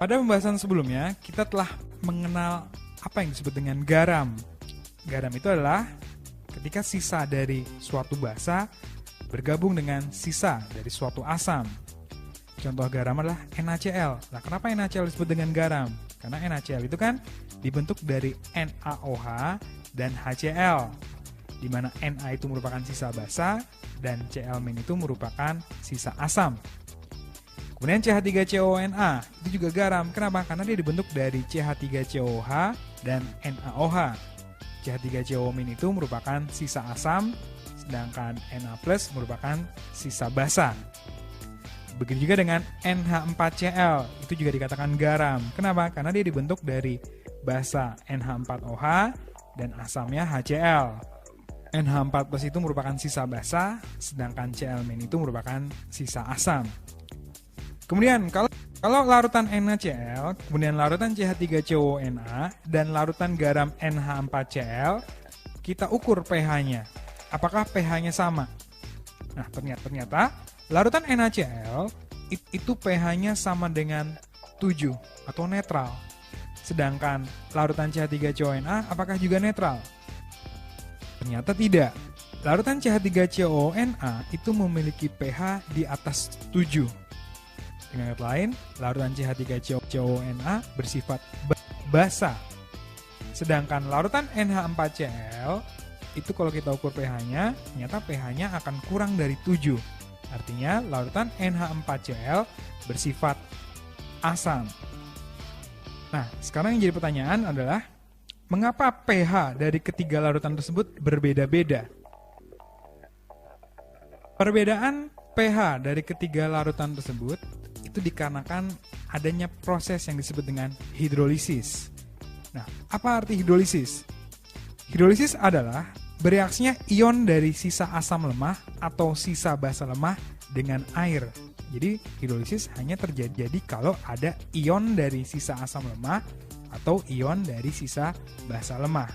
Pada pembahasan sebelumnya, kita telah mengenal apa yang disebut dengan garam. Garam itu adalah ketika sisa dari suatu basa bergabung dengan sisa dari suatu asam. Contoh garam adalah NaCl. Nah, kenapa NaCl disebut dengan garam? Karena NaCl itu kan dibentuk dari NaOH dan HCl, di mana Na itu merupakan sisa basa dan Cl- itu merupakan sisa asam. Kemudian CH3COONA itu juga garam. Kenapa? Karena dia dibentuk dari CH3COOH dan NaOH. CH3CO- itu merupakan sisa asam, sedangkan Na+ merupakan sisa basa. Begitu juga dengan NH4Cl, itu juga dikatakan garam. Kenapa? Karena dia dibentuk dari basa NH4OH dan asamnya HCl. NH4+ itu merupakan sisa basa, sedangkan Cl- itu merupakan sisa asam. Kemudian kalau larutan NaCl, kemudian larutan CH3COONA, dan larutan garam NH4Cl, kita ukur pH-nya. Apakah pH-nya sama? Nah, ternyata larutan NaCl itu pH-nya sama dengan 7 atau netral. Sedangkan larutan CH3COONA apakah juga netral? Ternyata tidak. Larutan CH3COONA itu memiliki pH di atas 7. Dengan kata lain, larutan CH3COONA bersifat basa. Sedangkan larutan NH4Cl itu kalau kita ukur pH-nya, ternyata pH-nya akan kurang dari 7. Artinya larutan NH4Cl bersifat asam. Nah, sekarang yang jadi pertanyaan adalah mengapa pH dari ketiga larutan tersebut berbeda-beda? Perbedaan pH dari ketiga larutan tersebut itu dikarenakan adanya proses yang disebut dengan hidrolisis. Nah, apa arti hidrolisis? Hidrolisis adalah bereaksinya ion dari sisa asam lemah atau sisa basa lemah dengan air. Jadi, hidrolisis hanya terjadi kalau ada ion dari sisa asam lemah atau ion dari sisa basa lemah.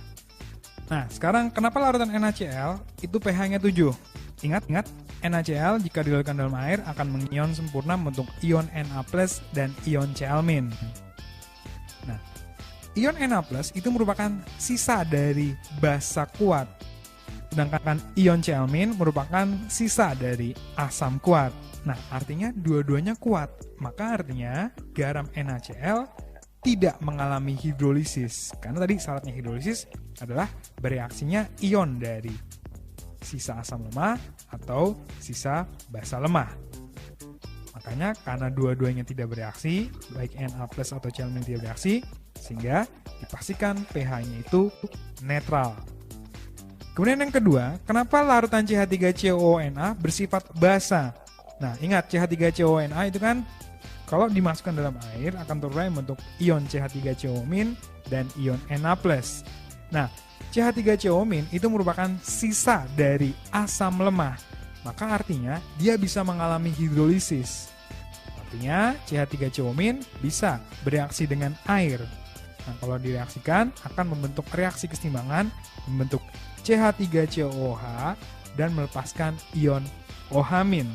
Nah, sekarang kenapa larutan NaCl itu pH-nya 7? Ingat, NaCl jika dilarutkan dalam air akan mengion sempurna membentuk ion Na+ dan ion Cl-. Nah, ion Na+ itu merupakan sisa dari basa kuat, sedangkan ion Cl- merupakan sisa dari asam kuat. Nah, artinya dua-duanya kuat. Maka artinya garam NaCl tidak mengalami hidrolisis. Karena tadi syaratnya hidrolisis adalah bereaksinya ion dari sisa asam lemah atau sisa basa lemah. Makanya karena dua-duanya tidak bereaksi, baik Na+ atau Cl- tidak bereaksi, sehingga dipastikan pH-nya itu netral. Kemudian yang kedua, kenapa larutan CH3COONA bersifat basa? Nah, ingat CH3COONA itu kan kalau dimasukkan dalam air akan terurai membentuk ion CH3CO- dan ion Na+. Nah, CH3CO- itu merupakan sisa dari asam lemah. Maka artinya dia bisa mengalami hidrolisis. Artinya CH3CO- bisa bereaksi dengan air. Nah, kalau direaksikan akan membentuk reaksi keseimbangan, membentuk CH3COOH dan melepaskan ion OH-.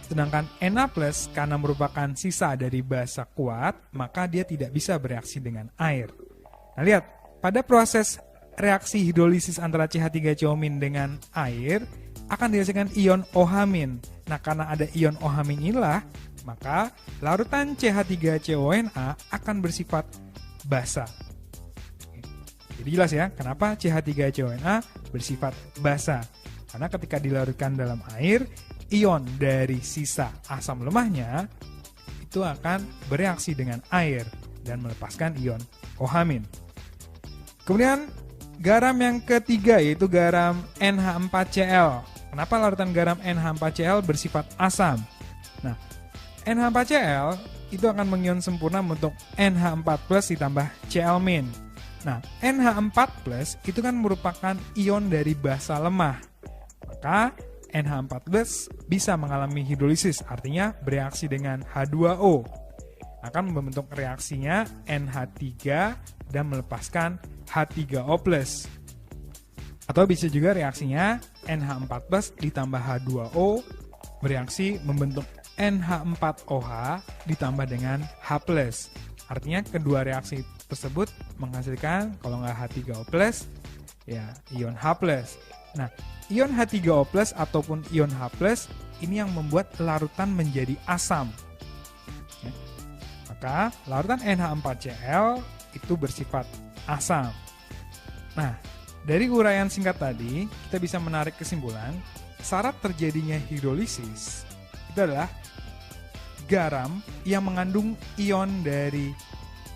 Sedangkan Na+ karena merupakan sisa dari basa kuat, maka dia tidak bisa bereaksi dengan air. Nah, lihat, pada proses reaksi hidrolisis antara CH3CO- dengan air akan dihasilkan ion OH-. Nah, karena ada ion OH- inilah, maka larutan CH3CONA akan bersifat basa. Jadi jelas ya, kenapa CH3CONA bersifat basa? Karena ketika dilarutkan dalam air, ion dari sisa asam lemahnya itu akan bereaksi dengan air dan melepaskan ion OH-. Kemudian garam yang ketiga yaitu garam NH4Cl. Kenapa larutan garam NH4Cl bersifat asam? Nah, NH4Cl itu akan mengion sempurna membentuk NH4+ ditambah Cl-. Nah, NH4+ itu kan merupakan ion dari basa lemah. Maka NH4+ bisa mengalami hidrolisis, artinya bereaksi dengan H2O. Akan membentuk reaksinya NH3 dan melepaskan H3O+. Atau bisa juga reaksinya NH4+ ditambah H2O bereaksi membentuk NH4OH ditambah dengan H+. Artinya kedua reaksi tersebut menghasilkan kalau nggak H3O+, ya ion H+. Nah, ion H3O+ ataupun ion H+, ini yang membuat larutan menjadi asam. Ya. Maka larutan NH4Cl itu bersifat asam. Nah, dari uraian singkat tadi, kita bisa menarik kesimpulan, syarat terjadinya hidrolisis itu adalah garam yang mengandung ion dari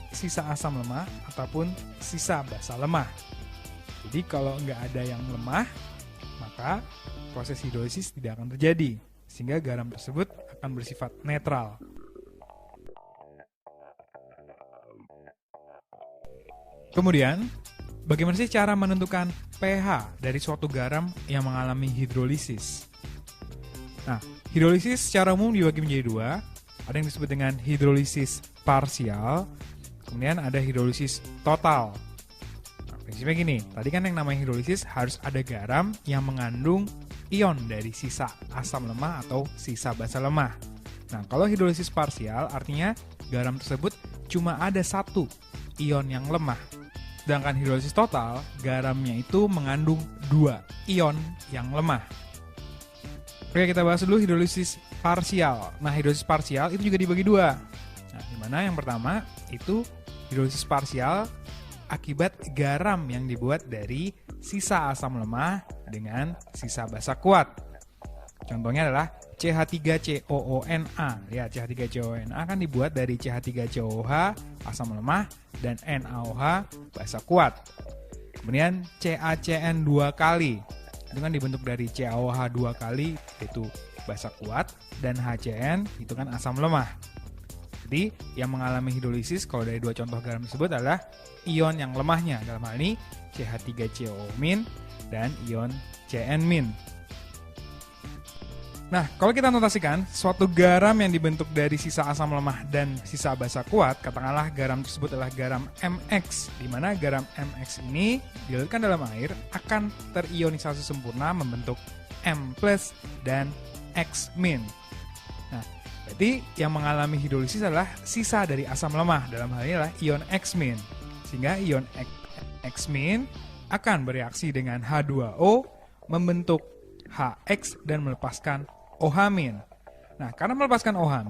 sisa asam lemah ataupun sisa basa lemah. Jadi kalau nggak ada yang lemah, maka proses hidrolisis tidak akan terjadi, sehingga garam tersebut akan bersifat netral. Kemudian, bagaimana sih cara menentukan pH dari suatu garam yang mengalami hidrolisis? Nah, hidrolisis secara umum dibagi menjadi dua. Ada yang disebut dengan hidrolisis parsial, kemudian ada hidrolisis total. Nah, prinsipnya gini, tadi kan yang namanya hidrolisis harus ada garam yang mengandung ion dari sisa asam lemah atau sisa basa lemah. Nah, kalau hidrolisis parsial artinya garam tersebut cuma ada satu ion yang lemah. Sedangkan hidrolisis total, garamnya itu mengandung 2 ion yang lemah. Oke, kita bahas dulu hidrolisis parsial. Nah, hidrolisis parsial itu juga dibagi dua. Nah, dimana yang pertama itu hidrolisis parsial akibat garam yang dibuat dari sisa asam lemah dengan sisa basa kuat. Contohnya adalah CH3COONA. Ya, CH3COONA kan dibuat dari CH3COOH, asam lemah, dan NaOH, basa kuat. Kemudian CaCN 2 kali. Itu kan dibentuk dari CaOH 2 kali, yaitu basa kuat, dan HCN itu kan asam lemah. Jadi, yang mengalami hidrolisis kalau dari dua contoh garam tersebut adalah ion yang lemahnya. Dalam hal ini CH3COO- dan ion CN-. Nah, kalau kita notasikan, suatu garam yang dibentuk dari sisa asam lemah dan sisa basa kuat, katakanlah garam tersebut adalah garam MX, di mana garam MX ini dilarutkan dalam air akan terionisasi sempurna membentuk M+ dan X-. Nah, berarti yang mengalami hidrolisis adalah sisa dari asam lemah, dalam hal ini adalah ion X-. Sehingga ion X- akan bereaksi dengan H2O membentuk HX dan melepaskan OH-. Nah, karena melepaskan OH-,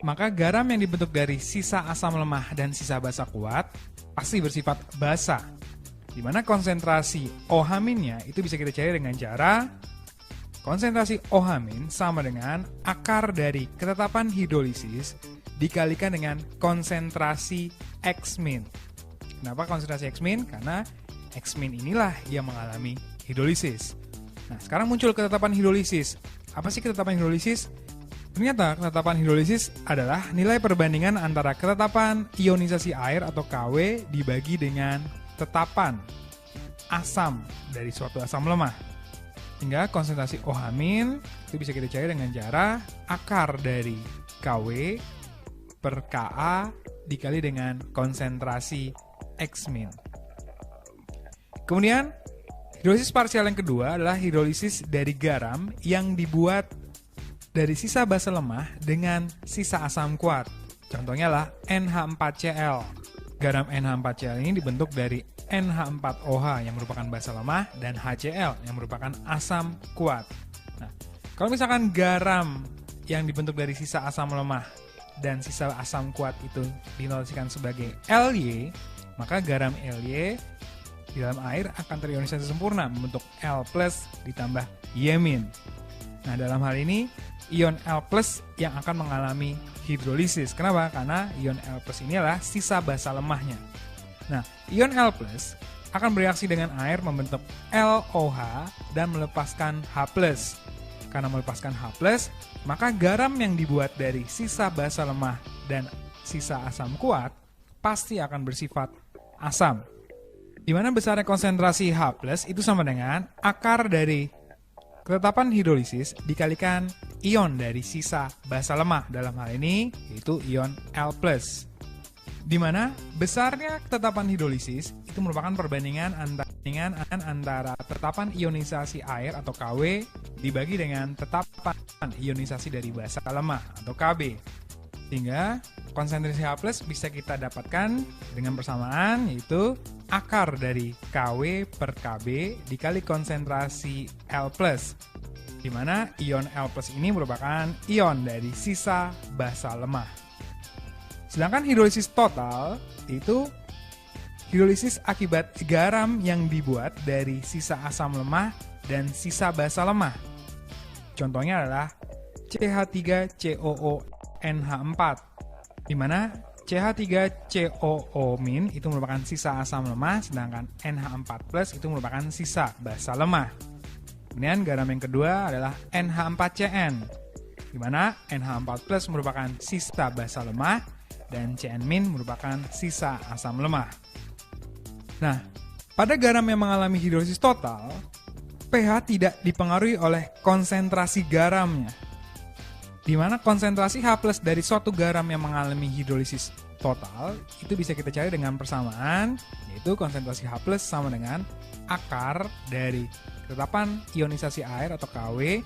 maka garam yang dibentuk dari sisa asam lemah dan sisa basa kuat pasti bersifat basa. Di mana konsentrasi OH-nya itu bisa kita cari dengan cara konsentrasi OH- sama dengan akar dari ketetapan hidrolisis dikalikan dengan konsentrasi X-. Kenapa konsentrasi X-? Karena X- inilah yang mengalami hidrolisis. Nah, sekarang muncul ketetapan hidrolisis. Apa sih ketetapan hidrolisis? Ternyata ketetapan hidrolisis adalah nilai perbandingan antara ketetapan ionisasi air atau KW dibagi dengan tetapan asam dari suatu asam lemah. Hingga konsentrasi OH- itu bisa kita cari dengan cara akar dari KW per Ka dikali dengan konsentrasi X-. Kemudian hidrolisis parsial yang kedua adalah hidrolisis dari garam yang dibuat dari sisa basa lemah dengan sisa asam kuat. Contohnya adalah NH4Cl. Garam NH4Cl ini dibentuk dari NH4OH yang merupakan basa lemah dan HCl yang merupakan asam kuat. Nah, kalau misalkan garam yang dibentuk dari sisa asam lemah dan sisa asam kuat itu dinotasikan sebagai Ly, maka garam Ly di dalam air akan terionisasi sempurna membentuk L+ ditambah Y-. Nah, dalam hal ini ion L+ yang akan mengalami hidrolisis. Kenapa? Karena ion L+ ini adalah sisa basa lemahnya. Nah, ion L+ akan bereaksi dengan air membentuk LOH dan melepaskan H+. Karena melepaskan H+, maka garam yang dibuat dari sisa basa lemah dan sisa asam kuat pasti akan bersifat asam. Di mana besarnya konsentrasi H+ itu sama dengan akar dari ketetapan hidrolisis dikalikan ion dari sisa basa lemah, dalam hal ini yaitu ion L+. Di mana besarnya ketetapan hidrolisis itu merupakan perbandingan antara perbandingan antara tetapan ionisasi air atau Kw dibagi dengan tetapan ionisasi dari basa lemah atau Kb. Sehingga konsentrasi H+ bisa kita dapatkan dengan persamaan, yaitu akar dari Kw per Kb dikali konsentrasi L+, di mana ion L+ ini merupakan ion dari sisa basa lemah. Sedangkan hidrolisis total itu hidrolisis akibat garam yang dibuat dari sisa asam lemah dan sisa basa lemah. Contohnya adalah CH3COONH4, di mana CH3COO- itu merupakan sisa asam lemah, sedangkan NH4+ itu merupakan sisa basa lemah. Kemudian garam yang kedua adalah NH4CN, di mana NH4+ merupakan sisa basa lemah dan Cn- merupakan sisa asam lemah. Nah, pada garam yang mengalami hidrolisis total, pH tidak dipengaruhi oleh konsentrasi garamnya, di mana konsentrasi H+ dari suatu garam yang mengalami hidrolisis total itu bisa kita cari dengan persamaan, yaitu konsentrasi H+ sama dengan akar dari tetapan ionisasi air atau Kw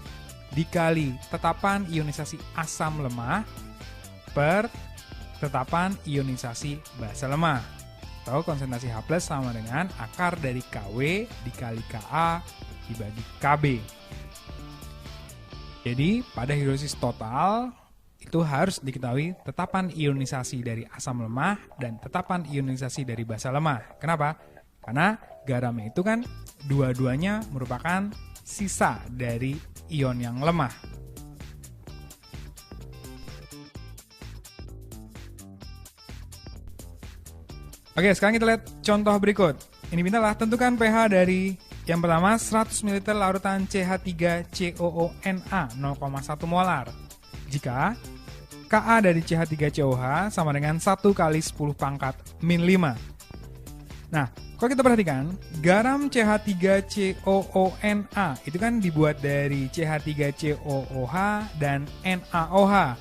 dikali tetapan ionisasi asam lemah per tetapan ionisasi basa lemah. Atau konsentrasi H+ sama dengan akar dari Kw dikali Ka dibagi Kb. Jadi pada hidrolisis total itu harus diketahui tetapan ionisasi dari asam lemah dan tetapan ionisasi dari basa lemah. Kenapa? Karena garamnya itu kan dua-duanya merupakan sisa dari ion yang lemah. Oke, sekarang kita lihat contoh berikut. Ini mintalah tentukan pH dari yang pertama 100 ml larutan CH3COONA 0,1 molar. Jika Ka dari CH3COH sama dengan 1 kali 10 pangkat min 5. Nah, kalau kita perhatikan, garam CH3COONA itu kan dibuat dari CH3COOH dan NaOH.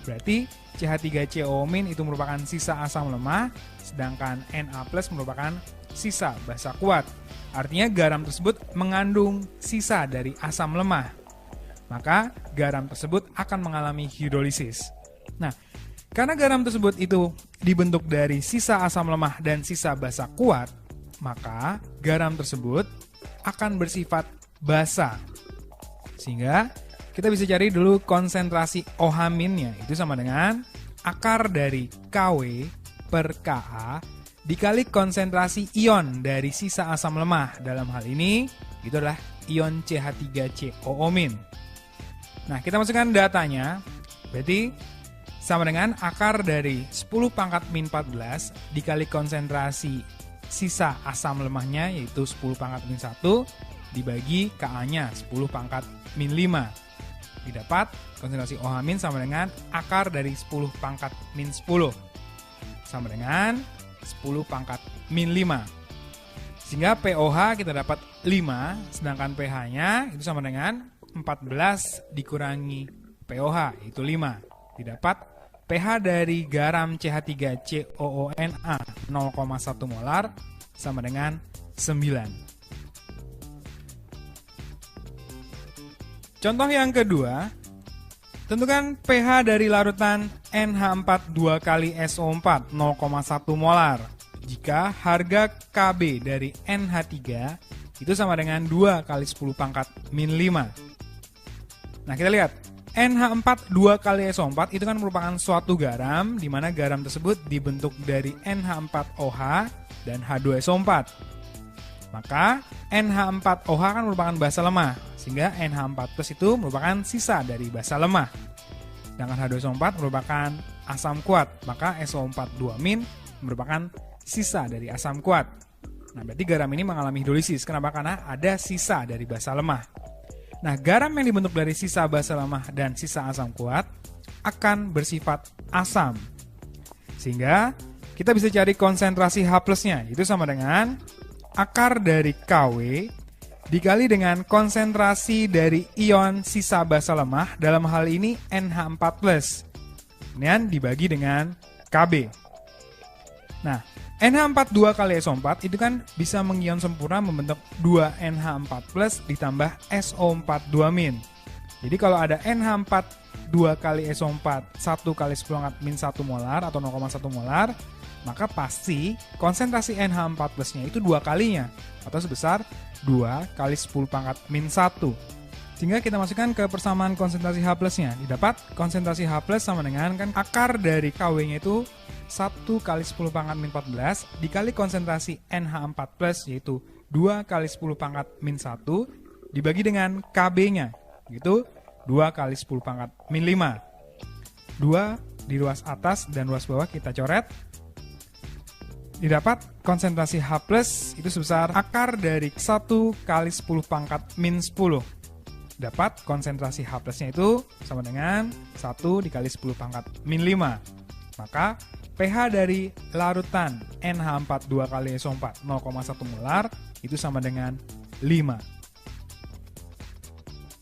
Berarti CH3CO- itu merupakan sisa asam lemah, sedangkan Na+ merupakan sisa basa kuat. Artinya garam tersebut mengandung sisa dari asam lemah. Maka garam tersebut akan mengalami hidrolisis. Nah, karena garam tersebut itu dibentuk dari sisa asam lemah dan sisa basa kuat, maka garam tersebut akan bersifat basa. Sehingga kita bisa cari dulu konsentrasi OH-nya, itu sama dengan akar dari Kw per Ka dikali konsentrasi ion dari sisa asam lemah. Dalam hal ini, itu adalah ion CH3COO-. Nah, kita masukkan datanya, berarti sama dengan akar dari 10 pangkat min 14 dikali konsentrasi sisa asam lemahnya, yaitu 10 pangkat min 1, dibagi Ka-nya 10 pangkat min 5. Didapat konsentrasi OH- sama dengan akar dari 10 pangkat min 10 sama dengan 10 pangkat min 5. Sehingga POH kita dapat 5, sedangkan pH-nya itu sama dengan 14 dikurangi POH, itu 5. Didapat pH dari garam CH3COONA 0,1 molar sama dengan 9. Contoh yang kedua, tentukan pH dari larutan NH4 2 kali SO4 0,1 molar jika harga Kb dari NH3 itu sama dengan 2 kali 10 pangkat min 5. Nah, kita lihat NH4 2 kali SO4 itu kan merupakan suatu garam, di mana garam tersebut dibentuk dari NH4OH dan H2SO4. Maka NH4OH kan merupakan basa lemah, sehingga NH4+ itu merupakan sisa dari basa lemah. Sedangkan H2SO4 merupakan asam kuat, maka SO4 2- merupakan sisa dari asam kuat. Nah, berarti garam ini mengalami hidrolisis. Kenapa? Karena ada sisa dari basa lemah. Nah, garam yang dibentuk dari sisa basa lemah dan sisa asam kuat akan bersifat asam. Sehingga kita bisa cari konsentrasi H+-nya, itu sama dengan akar dari Kw dikali dengan konsentrasi dari ion sisa basa lemah, dalam hal ini NH4+. Kemudian dibagi dengan Kb. Nah, NH4 2 kali SO4 itu kan bisa mengion sempurna membentuk 2 NH4 plus ditambah SO4 2-. Jadi kalau ada NH4 2 kali SO4 1 kali 10 pangkat min 1 molar atau 0,1 molar, maka pasti konsentrasi NH4 plusnya itu 2 kalinya atau sebesar 2 kali 10 pangkat min 1. Sehingga kita masukkan ke persamaan konsentrasi H plusnya. Didapat konsentrasi H plus sama dengan kan akar dari Kw-nya itu 1 kali 10 pangkat min 14 dikali konsentrasi NH4 plus yaitu 2 kali 10 pangkat min 1 dibagi dengan Kb-nya yaitu 2 kali 10 pangkat min 5. 2 di ruas atas dan ruas bawah kita coret. Didapat konsentrasi H plus itu sebesar akar dari 1 kali 10 pangkat min 10. Dapat konsentrasi H plusnya itu sama dengan 1 dikali 10 pangkat min 5. Maka pH dari larutan NH4 2 kali SO4 0,1 molar itu sama dengan 5.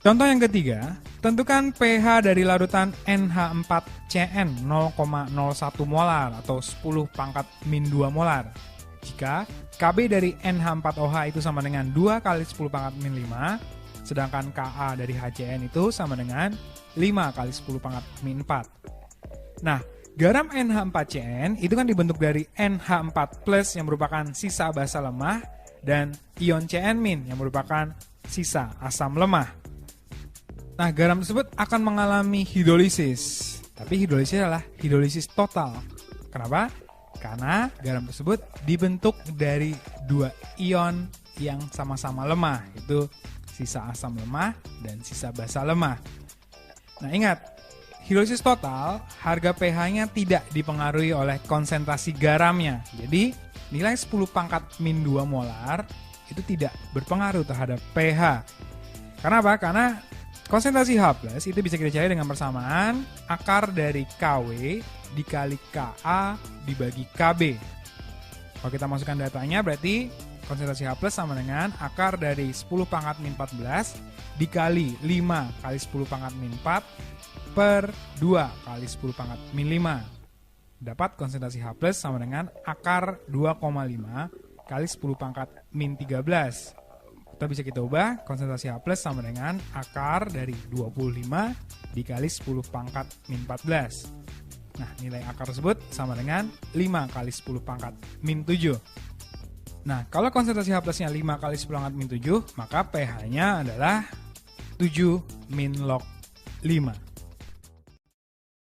Contoh yang ketiga, tentukan pH dari larutan NH4CN 0,01 molar atau 10 pangkat min 2 molar. Jika Kb dari NH4OH itu sama dengan 2 kali 10 pangkat min 5, sedangkan Ka dari HCN itu sama dengan 5 kali 10 pangkat min 4. Nah, garam NH4CN itu kan dibentuk dari NH4 plus yang merupakan sisa basa lemah dan ion Cn- yang merupakan sisa asam lemah. Nah, garam tersebut akan mengalami hidrolisis. Tapi hidrolisis adalah hidrolisis total. Kenapa? Karena garam tersebut dibentuk dari 2 ion yang sama-sama lemah, yaitu sisa asam lemah dan sisa basa lemah. Nah, ingat, hidrolisis total, harga pH-nya tidak dipengaruhi oleh konsentrasi garamnya. Jadi, nilai 10 pangkat min 2 molar itu tidak berpengaruh terhadap pH. Karena apa? Karena konsentrasi H plus itu bisa kita cari dengan persamaan akar dari Kw dikali Ka dibagi Kb. Kalau kita masukkan datanya berarti konsentrasi H plus sama dengan akar dari 10 pangkat min 14 dikali 5 kali 10 pangkat min 4 per 2 kali 10 pangkat min 5. Dapat konsentrasi H plus sama dengan akar 2,5 kali 10 pangkat min 13. Kita bisa kita ubah konsentrasi H plus sama dengan akar dari 25 dikali 10 pangkat min 14. Nah, nilai akar tersebut sama dengan 5 kali 10 pangkat min 7. Nah, kalau konsentrasi H plusnya 5 kali 10 pangkat min 7, maka pH-nya adalah 7 min log 5.